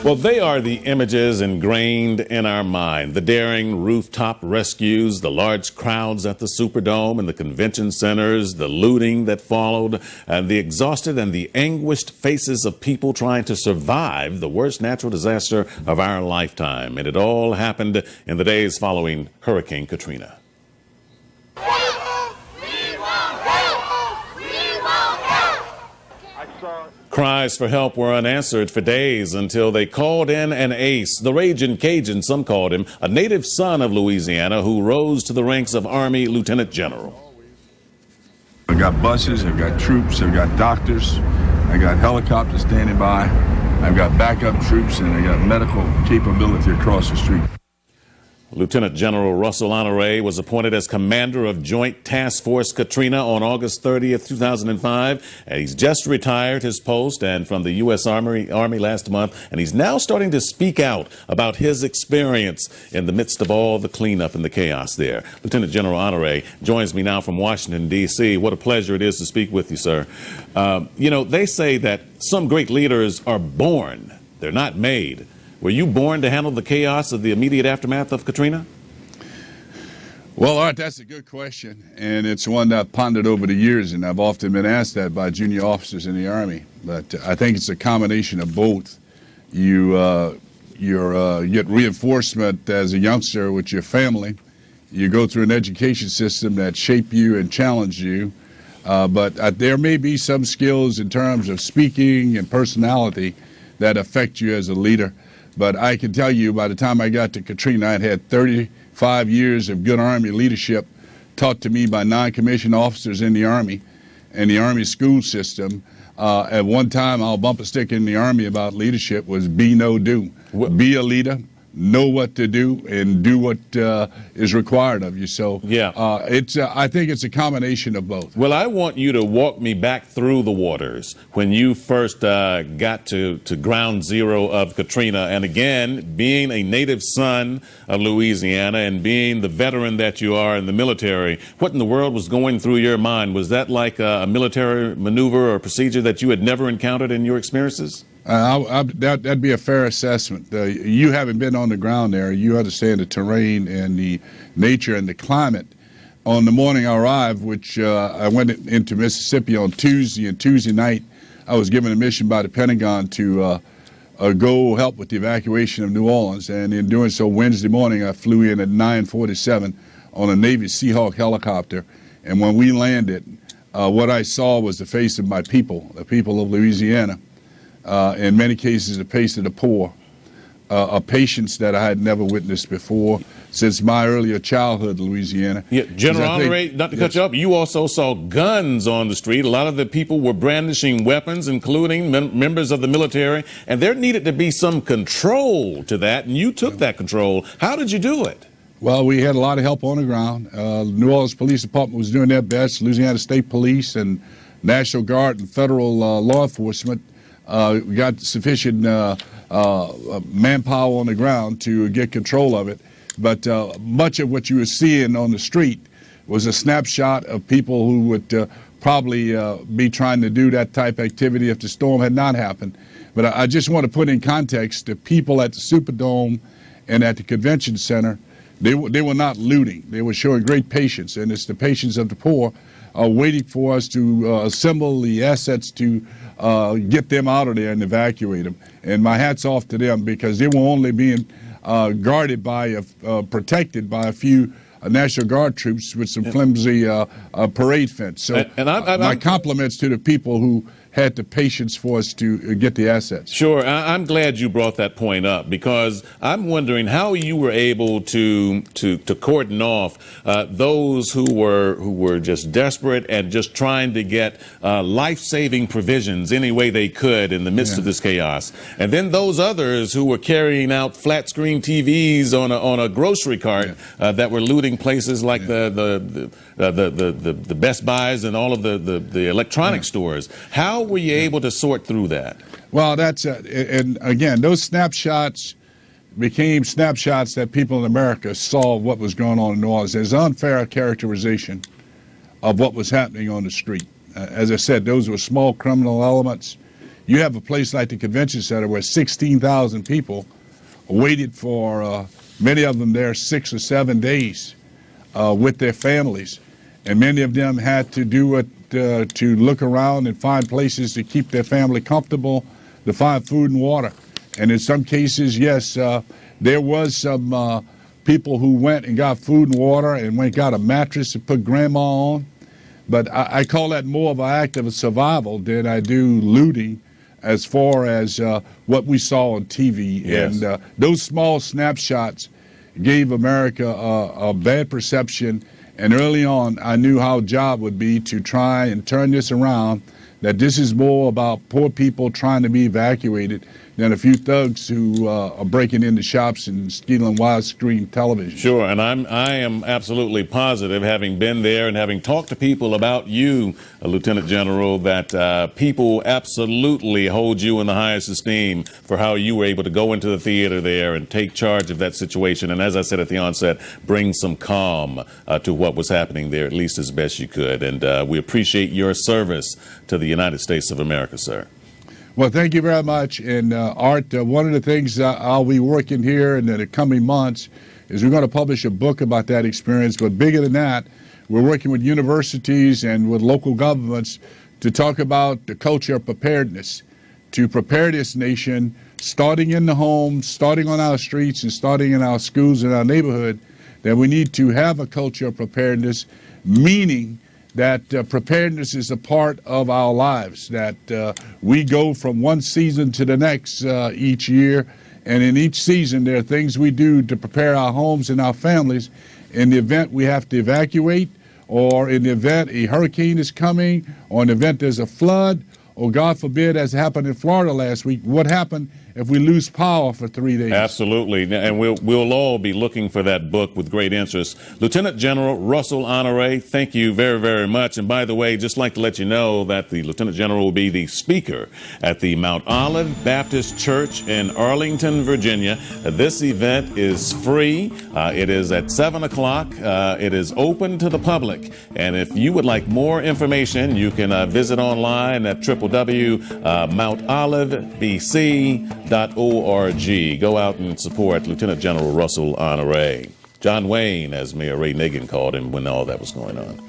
Well, they are the images ingrained in our mind. The daring rooftop rescues, the large crowds at the Superdome and the convention centers, the looting that followed, and the exhausted and the anguished faces of people trying to survive the worst natural disaster of our lifetime. And it all happened in the days following Hurricane Katrina. Cries for help were unanswered for days until they called in an ace, the Ragin' Cajun, some called him, a native son of Louisiana who rose to the ranks of Army Lieutenant General. I've got buses, I've got troops, I've got doctors, I've got helicopters standing by, I've got backup troops, and I've got medical capability across the street. Lieutenant General Russel Honore was appointed as commander of Joint Task Force Katrina on August 30th, 2005. And he's just retired his post and from the U.S. Army last month, and he's now starting to speak out about his experience in the midst of all the cleanup and the chaos there. Lieutenant General Honore joins me now from Washington, D.C. What a pleasure it is to speak with you, sir. You know, they say that some great leaders are born, they're not made. Were you born to handle the chaos of the immediate aftermath of Katrina? Well, Art, that's a good question, and it's one that I've pondered over the years, and I've often been asked that by junior officers in the Army. But I think it's a combination of both. You get reinforcement as a youngster with your family. You go through an education system that shape you and challenge you. But there may be some skills in terms of speaking and personality that affect you as a leader. But I can tell you, by the time I got to Katrina, I'd had 35 years of good Army leadership taught to me by non-commissioned officers in the Army and the Army school system. At one time, our bumper sticker in the Army about leadership was be, no, do. Be a leader, know what to do, and do what is required of you. So yeah, I think it's a combination of both. Well, I want you to walk me back through the waters when you first got to ground zero of Katrina. And again, being a native son of Louisiana and being the veteran that you are in the military, what in the world was going through your mind? Was that like a military maneuver or procedure that you had never encountered in your experiences? That'd be a fair assessment. You haven't been on the ground there. You understand the terrain and the nature and the climate. On the morning I arrived, which I went into Mississippi on Tuesday, and Tuesday night I was given a mission by the Pentagon to go help with the evacuation of New Orleans. And in doing so, Wednesday morning I flew in at 9:47 on a Navy Seahawk helicopter. And when we landed, what I saw was the face of my people, the people of Louisiana. In many cases, the face of the poor, a patience that I had never witnessed before since my earlier childhood in Louisiana. Yeah, General Honoré, not to cut you up, you also saw guns on the street. A lot of the people were brandishing weapons, including members of the military, and there needed to be some control to that, and you took that control. How did you do it? Well, we had a lot of help on the ground. New Orleans Police Department was doing their best. Louisiana State Police and National Guard and federal law enforcement we got sufficient manpower on the ground to get control of it. But much of what you were seeing on the street was a snapshot of people who would probably be trying to do that type of activity if the storm had not happened. But I just want to put in context the people at the Superdome and at the convention center. They were not looting. They were showing great patience, and it's the patience of the poor waiting for us to assemble the assets to get them out of there and evacuate them. And my hat's off to them, because they were only being guarded by, protected by a few National Guard troops with some flimsy parade fence. So my compliments to the people who had the patience for us to get the assets. Sure. I'm glad you brought that point up, because I'm wondering how you were able to cordon off those who were just desperate and just trying to get life-saving provisions any way they could in the midst of this chaos, and then those others who were carrying out flat-screen TVs on a grocery cart that were looting places like the Best Buys and all of the electronic stores. How were you able to sort through that? Well, that's and again, those snapshots became snapshots that people in America saw what was going on in New Orleans. There's unfair characterization of what was happening on the street. As I said, those were small criminal elements. you have a place like the convention center where 16,000 people waited for, many of them there 6 or 7 days with their families. And many of them had to do it to look around and find places to keep their family comfortable, to find food and water. And in some cases, yes, there was some people who went and got food and water and went and got a mattress to put grandma on. But I call that more of an act of survival than I do looting, as far as what we saw on TV. Yes. And those small snapshots gave America a bad perception. And early on, I knew how job would be to try and turn this around, that this is more about poor people trying to be evacuated than a few thugs who are breaking into shops and stealing widescreen television. Sure, and I am absolutely positive, having been there and having talked to people about you, Lieutenant General, that people absolutely hold you in the highest esteem for how you were able to go into the theater there and take charge of that situation. And as I said at the onset, bring some calm to what was happening there, at least as best you could. And we appreciate your service to the United States of America, sir. Well, thank you very much. And Art, one of the things I'll be working here in the coming months is we're going to publish a book about that experience. But bigger than that, we're working with universities and with local governments to talk about the culture of preparedness, to prepare this nation, starting in the home, starting on our streets, and starting in our schools and our neighborhood, that we need to have a culture of preparedness, meaning that preparedness is a part of our lives, that we go from one season to the next each year, and in each season there are things we do to prepare our homes and our families in the event we have to evacuate, or in the event a hurricane is coming, or in the event there's a flood, or God forbid, as happened in Florida last week, what happened if we lose power for 3 days? Absolutely, and we'll all be looking for that book with great interest. Lieutenant General Russel Honore, thank you very, very much. And by the way, just like to let you know that the Lieutenant General will be the speaker at the Mount Olive Baptist Church in Arlington, Virginia. This event is free. It is at 7 o'clock. It is open to the public. And if you would like more information, you can visit online at www.mountollivebc.org. Go out and support Lieutenant General Russel Honore. John Wayne, as Mayor Ray Nagin called him when all that was going on.